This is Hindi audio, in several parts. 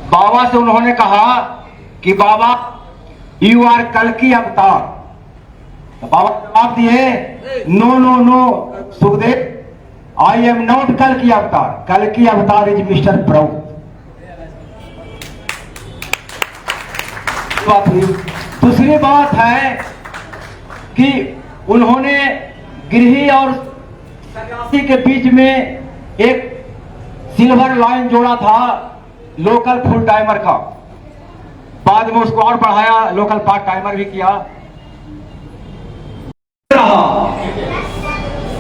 बाबा से उन्होंने कहा कि बाबा यू आर कल की अवतार। तो बाबा जवाब दिए, no no no Sukhdev, I am not कल की अवतार, कल की अवतार इज मिस्टर प्रभु। दूसरी बात है कि उन्होंने गृही और सन्यासी के बीच में एक सिल्वर लाइन जोड़ा था लोकल फुल टाइमर का। बाद में उसको और बढ़ाया, लोकल पार्ट टाइमर भी किया।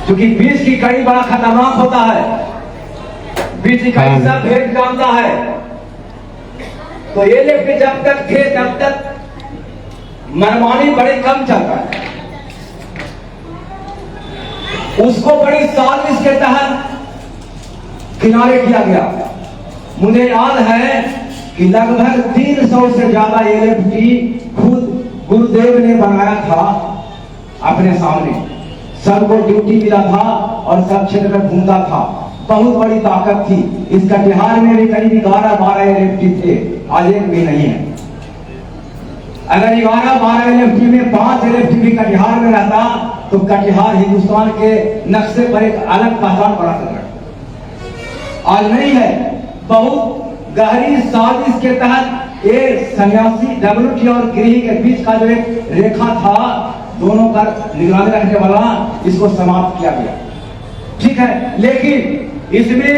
क्योंकि बीच की कड़ी बड़ा खतरनाक होता है, बीच की कड़ी सब भेद जानता है। तो ये लेफ्ट जब तक थे तब तक मनमानी बड़े कम चलता है। उसको बड़ी साजिश के तहत किनारे किया गया। मुझे याद है कि लगभग 300 से ज्यादा एलएफटी खुद गुरुदेव ने बनाया था अपने सामने। सबको ड्यूटी मिला था और सब क्षेत्र में घूमता था। बहुत बड़ी ताकत थी। इस कटिहार में भी करीब 11-12 एलएफटी थे, आज एक भी नहीं है। अगर 11-12 एलएफटी में 5 एलएफटी भी कटिहार में रहता तो कटिहार हिंदुस्तान के नक्शे पर एक अलग पहचान बना सकता। आज नहीं है। बहुत गहरी साजिश के तहत ये सन्यासी डब्ल्यूटी और गृही के बीच का जो एक रेखा था, दोनों का निगरानी रखने वाला, इसको समाप्त किया गया। ठीक है, लेकिन इसमें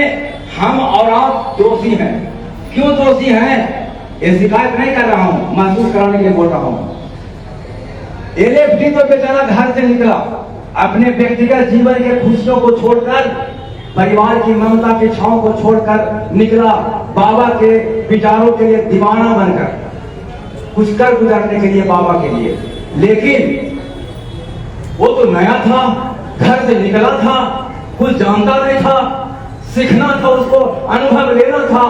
हम और आप दोषी हैं। क्यों दोषी हैं? ये शिकायत नहीं कर रहा हूं, महसूस कराने के लिए बोल रहा हूं। एलएफटी तो बेचारा घर से निकला, अपने व्यक्तिगत जीवन के खुशियों को छोड़कर, परिवार की ममता की छांव को छोड़कर निकला, बाबा के विचारों के लिए दीवाना बनकर कुछ कर गुजरने के लिए, बाबा के लिए। लेकिन वो तो नया था, घर से निकला था, कुछ जानता नहीं था, सीखना था, उसको अनुभव लेना था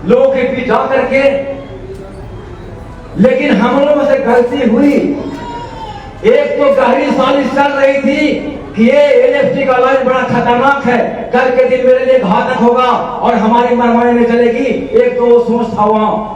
लोगों के बीच जाकर के। लेकिन हम लोगों से गलती हुई। एक तो गहरी साजिश चल रही थी कि ये एलएफटी का लाइन बड़ा खतरनाक है, कल के दिन मेरे लिए घातक होगा और हमारी मरमाई में चलेगी। एक तो वो सोच था वहां।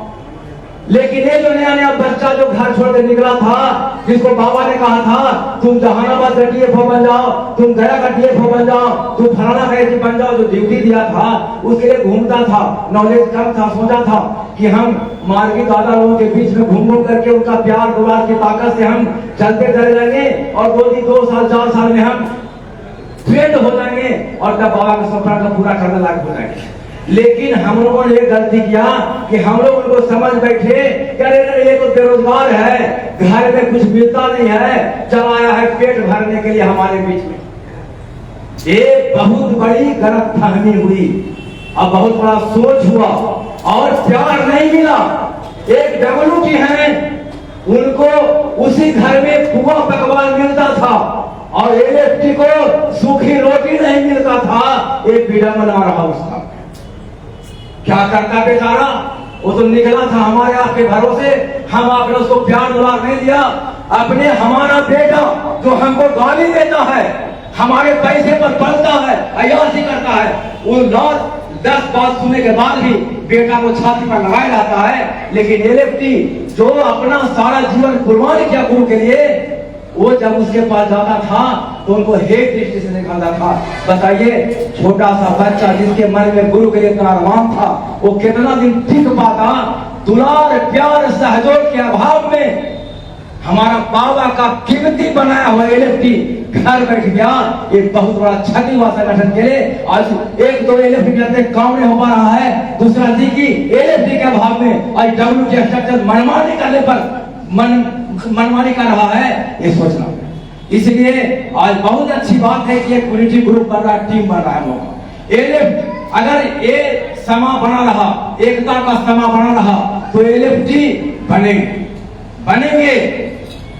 लेकिन ये जो नया बच्चा जो घर छोड़ के निकला था, जिसको बाबा ने कहा था तुम जहानाबाद का डीएफओ बन जाओ, तुम गया का डीएफओ बन जाओ, तुम फलाना का बन जाओ, जो ड्यूटी दिया था उसके लिए घूमता था, नॉलेज कम था, सोचा था कि हम मार्गी दादा लोगों के बीच में घूम घूम करके उनका प्यार दुलार की ताकत से हम चलते चले जाएंगे और 2 साल 4 साल में हम ट्रेंड हो जाएंगे और तब बाबा का सपना का पूरा करने लायक हो जाएंगे। लेकिन हम लोगों ने एक गलती किया कि हम लोग उनको समझ बैठे कि अरे ये तो बेरोजगार है, घर में कुछ मिलता नहीं है, चलाया है पेट भरने के लिए हमारे बीच में। एक बहुत बड़ी गलतफहमी हुई और बहुत बड़ा सोच हुआ और प्यार नहीं मिला। एक डब्ल्यूटी है, उनको उसी घर में पुआ पकवान मिलता था और एलएफटी को सूखी रोटी नहीं मिलता था। एक विडंबना रहा उसका। क्या करता बेचारा? वो तो निकला था हमारे आपके भरोसे, हम आपने उसको प्यार दुलार नहीं दिया। अपने हमारा बेटा जो हमको गाली देता है, हमारे पैसे पर पलता है, अयाशी करता है, वो 10 बात सुनने के बाद भी बेटा को छाती पर लगाया जाता है। लेकिन एलएफटी जो अपना सारा जीवन कुर्बानी किया गुरु के लिए, वो जब उसके पास जाता था तो उनको हेट दृष्टि से निकालता था। बताइए, छोटा सा बच्चा जिसके मन में गुरु के लिए इतना अरमान था, वो कितना दिन टिक पाता? दुलार प्यार सहयोग के अभाव में हमारा बाबा का कीमती बनाया हुआ एलएफटी घर बैठ गया। एक बहुत बड़ा क्षति हुआ संगठन के लिए। आज 1-2 एलएफटी के काम नहीं हो पा रहा है। दूसरा दी की एलएफटी के अभाव में आज डब्ल्यूटी स्ट्रक्चर मनमानी करने पर मनमानी कर रहा है, ये सोचना। इसलिए आज बहुत अच्छी बात है कि एक यूनिटी ग्रुप बन रहा है, टीम बन रहा है लोग। एलएफ अगर ये समा बना रहा, एकता का समा बना रहा तो एलएफटी बनेंगे।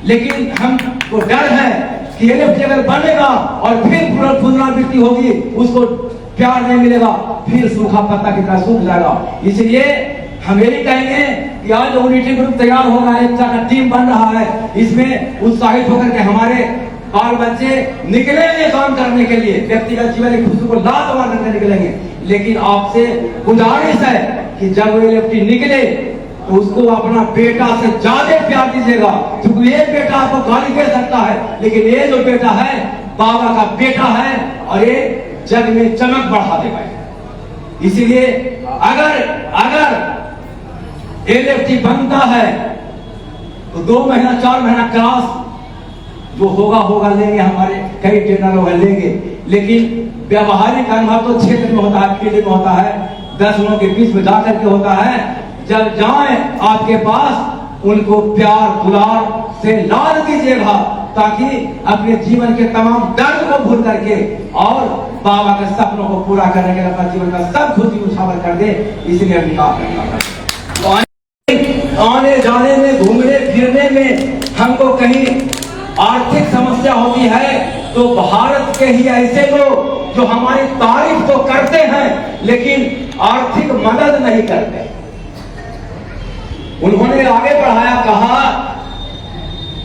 लेकिन हमको डर है कि एलएफटी अगर बनेगा और फिर पुनरावृत्ति होगी, उसको प्यार नहीं मिलेगा, फिर सूखा पत्ता की तरह सूख जाएगा। इसलिए हम यही कहेंगे कि आज यूनिटी ग्रुप तैयार हो रहा है, एकता का टीम बन रहा है, इसमें उत्साहित होकर के हमारे बाल बच्चे निकलेंगे काम करने के लिए, व्यक्तिगत जीवन की खुशी को लात मारने निकलेंगे। लेकिन आपसे गुजारिश है कि जब वो एलएफटी निकले तो उसको अपना बेटा से ज्यादा प्यार दीजिएगा, क्योंकि ये बेटा आपको गाली दे सकता है, लेकिन ये जो बेटा है बाबा का बेटा है और ये जग में चमक बढ़ा देगा। इसीलिए अगर एलएफटी बनता है तो 2 महीना 4 महीना क्लास जो होगा लेंगे, हमारे कई ट्रेनर होगा लेंगे, लेकिन व्यवहारिक अनुभव तो क्षेत्र में होता है, फील्ड में होता है, 10 लोगों के बीच में जाकर के होता है। जब जाए आपके पास उनको प्यार दुलार से लाद दीजिएगा, ताकि अपने जीवन के तमाम दर्द को भूल करके और बाबा के सपनों को पूरा करने के लिए अपना जीवन का सब खुशी उछावर कर दे। इसलिए अधिकार करना आने जाने में, घूमने फिरने में हमको कहीं आर्थिक समस्या होती है तो भारत के ही ऐसे लोग जो हमारी तारीफ तो करते हैं लेकिन आर्थिक मदद नहीं करते, उन्होंने आगे बढ़ाया, कहा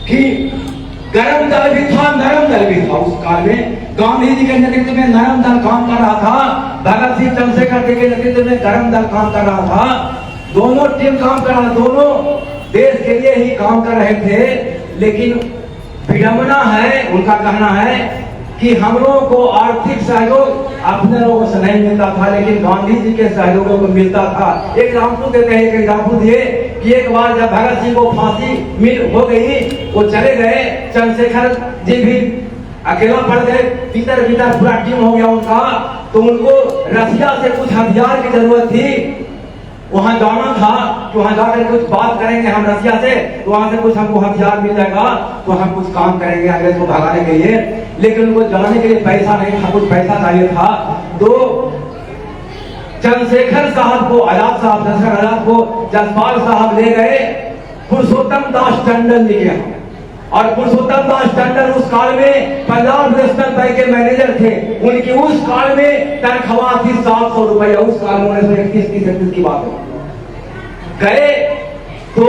कि गरम दल भी था, नरम दल भी था। उस काल में गांधी जी के नेतृत्व में नरम दल काम कर रहा था, भगत सिंह चंद्रशेखर जी के नेतृत्व में गरम दल काम कर रहा था। दोनों टीम काम कर रहा, दोनों देश के लिए ही काम कर रहे थे। लेकिन विडंबना है, उनका कहना है कि हम लोगों को आर्थिक सहयोग अपने लोगों से नहीं मिलता था, लेकिन गांधी जी के सहयोगों को मिलता था। एक एग्जाम्पल देते हैं, एक एग्जाम्पल दिए कि एक बार जब भगत सिंह को फांसी मिल हो गई, वो चले गए, चंद्रशेखर जी भी अकेला पड़ गए, भीतर पूरा टीम हो गया उनका, तो उनको रसिया से कुछ हथियार की जरूरत थी। वहां जाना था कि वहां जाकर कुछ बात करेंगे हम रसिया से, तो वहां से कुछ हमको हथियार मिल जाएगा तो हम कुछ काम करेंगे अंग्रेज को भगाने के लिए। लेकिन उनको जाने के लिए पैसा नहीं था, कुछ पैसा चाहिए था। तो चंद्रशेखर साहब को, आजाद को जसपाल साहब ले गए पुरुषोत्तम दास टंडन जी के, और पुरुषोत्तम दास टंडन उस काल में पंजाब नेशनल बैंक के मैनेजर थे। उनकी उस काल में तनख्वाह थी 700 रुपया, उस काल में 1931 की बात है। गए तो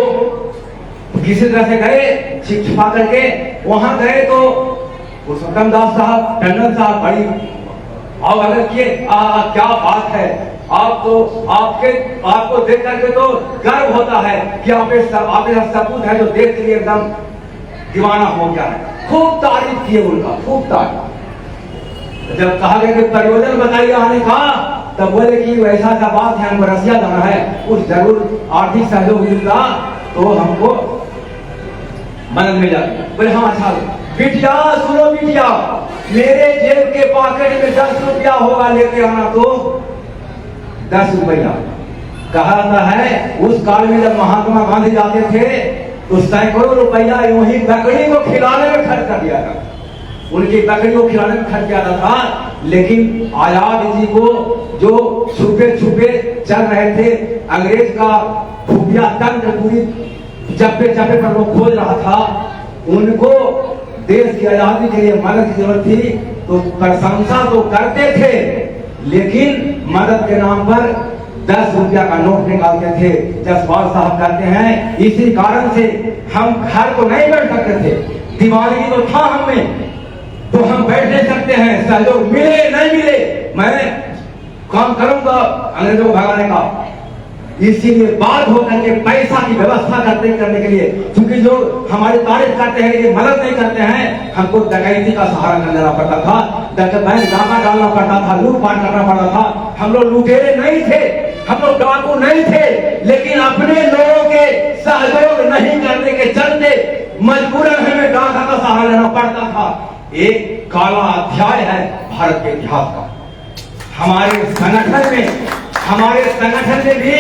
किसी तरह से गए छिपा करके, वहां गए तो पुरुषोत्तम दास साहब टंडन साहब बड़ी और अगर किए क्या बात है, आपको देख करके तो गर्व होता है कि आपके सपूत है जो देख के लिए एकदम दीवाना हो गया है। खूब तारीफ किए उनका, खूब तारीफ। जब कहा गया कि प्रयोजन बताइए आने का, तब बोले कि वैसा सा बात है, हमको रसिया जाना है, कुछ जरूर आर्थिक सहयोग मिलता तो हमको मदद मिल जाती। बोले हाँ अच्छा, बिटिया सुनो बिटिया, मेरे जेब के पॉकेट में 10 रुपया होगा, लेके आना। तो 10 रुपया कहा है, उस काल में जब महात्मा गांधी जाते थे तो सैकड़ों रुपया यूं ही बकरी को खिलाने में खर्च कर दिया था, उनकी बकरी को खिलाने में खर्च किया था। लेकिन आजाद जी को जो छुपे छुपे चल रहे थे, अंग्रेज का खुफिया तंत्र पूरी जब्बे पर वो खोज रहा था, उनको देश की आजादी के लिए मदद की जरूरत थी, तो प्रशंसा तो करते थे, लेकिन मदद के नाम पर 10 रुपया का नोट निकालते थे। जसपाल साहब कहते हैं, इसी कारण से हम घर तो नहीं बैठ सकते थे, दिवाली तो था हमें, तो हम बैठ नहीं सकते हैं, सहयोग मिले नहीं मिले मैं काम करूंगा अंग्रेजों को भगाने का। इसीलिए बात होकर के पैसा की व्यवस्था करने के लिए, क्योंकि जो हमारी तारीफ करते हैं ये मदद नहीं करते हैं, हमको डकैती का सहारा करना पड़ता था, बैंक डाका डालना पड़ता था, लूटपाट करना पड़ता था। हम लोग लुटेरे नहीं थे, हम लोग डाकू नहीं थे, लेकिन अपने लोगों के सहयोग नहीं करने के चलते मजबूरन हमें डाका का सहारा लेना पड़ता था। एक काला अध्याय है भारत के इतिहास का। हमारे संगठन में भी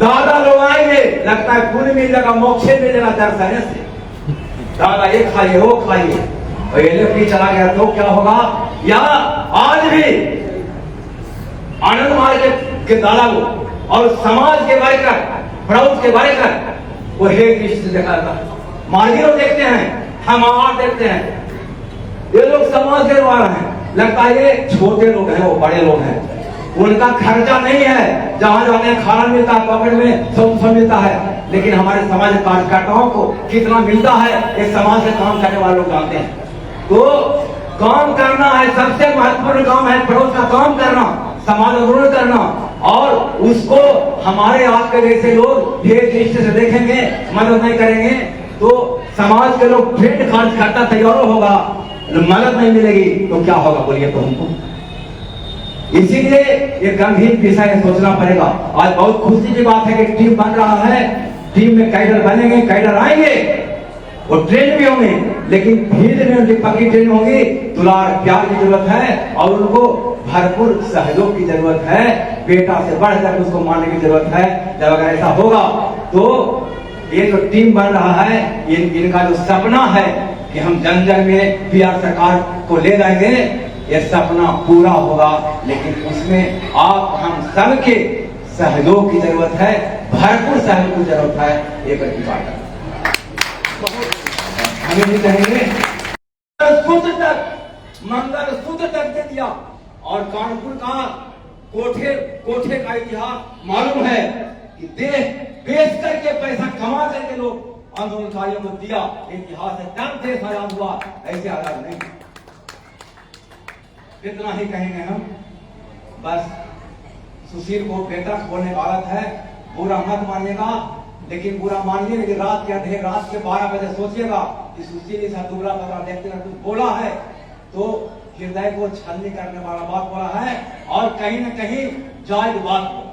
दादा लोग आएंगे, लगता है पुण्य मिलेगा, मोक्ष मिलेगा दर्शन से, दादा ये खाइए वो खाइए, और एलएफटी चला गया तो क्या होगा। या आज भी आनंद मार्ग के दादा लोग और समाज के वर्कर, प्रौढ़ के वर्कर, वो हे दृष्टि से देखा था, मार्गी लोग देखते हैं, हम आवाज देखते हैं, ये लोग समाज के द्वारा हैं, लगता है ये छोटे लोग हैं, वो बड़े लोग हैं, उनका खर्चा नहीं है, जहां जाते हैं खाना मिलता है, पॉकेट में सब मिलता है, लेकिन हमारे समाज के कार्यकर्ताओं को कितना मिलता है एक समाज से काम करने वाले लोग जानते हैं। तो काम करना है, सबसे महत्वपूर्ण काम है पड़ोस का काम करना, समाज आंदोलन करना, और उसको हमारे आपके जैसे लोग भेद दृष्टि से देखेंगे, मदद नहीं करेंगे, तो समाज के लोग ट्रेंड खर्च करता तैयार होगा, मदद नहीं मिलेगी तो क्या होगा बोलिए तो हमको। इसीलिए ये गंभीर विषय है, सोचना पड़ेगा। आज बहुत खुशी की बात है कि टीम बन रहा है, टीम में कैडर बनेंगे, कैडर आएंगे, वो ट्रेन भी होंगे, लेकिन फील्ड में उनकी पक्की ट्रेन होगी। दुलार प्यार की जरूरत है और उनको भरपूर सहयोग की जरूरत है, बेटा से बढ़कर उसको मानने की जरूरत है। जब अगर ऐसा होगा तो ये जो टीम बन रहा है, इनका जो सपना है कि हम जन जन में बिहार सरकार को ले जाएंगे, ये सपना पूरा होगा। लेकिन उसमें आप हम सबके सहयोग की जरूरत है, भरपूर सहयोग की जरूरत है। एक बात हमें भी कहेंगे सूत्र तक, मंगलसूत्र तक दे दिया। और कानपुर का कोठे का इतिहास मालूम है कि देश बेच करके पैसा कमा करके लोग आंदोलनकारियों को दिया। इतिहास है, तब देश आजाद हुआ, ऐसे आजाद नहीं। इतना ही कहेंगे हम। बस सुशील को बेतरक बोलने का आदत है, बुरा मत मानिएगा, लेकिन बुरा मानिए, लेकिन रात के अंधेरे, रात के 12 बजे सोचिएगा कि सुशील ऐसा दुबला पतला देखते कुछ बोला है तो हृदय को छलनी करने वाला बात बोला है और कहीं न कहीं जायज बात बोला।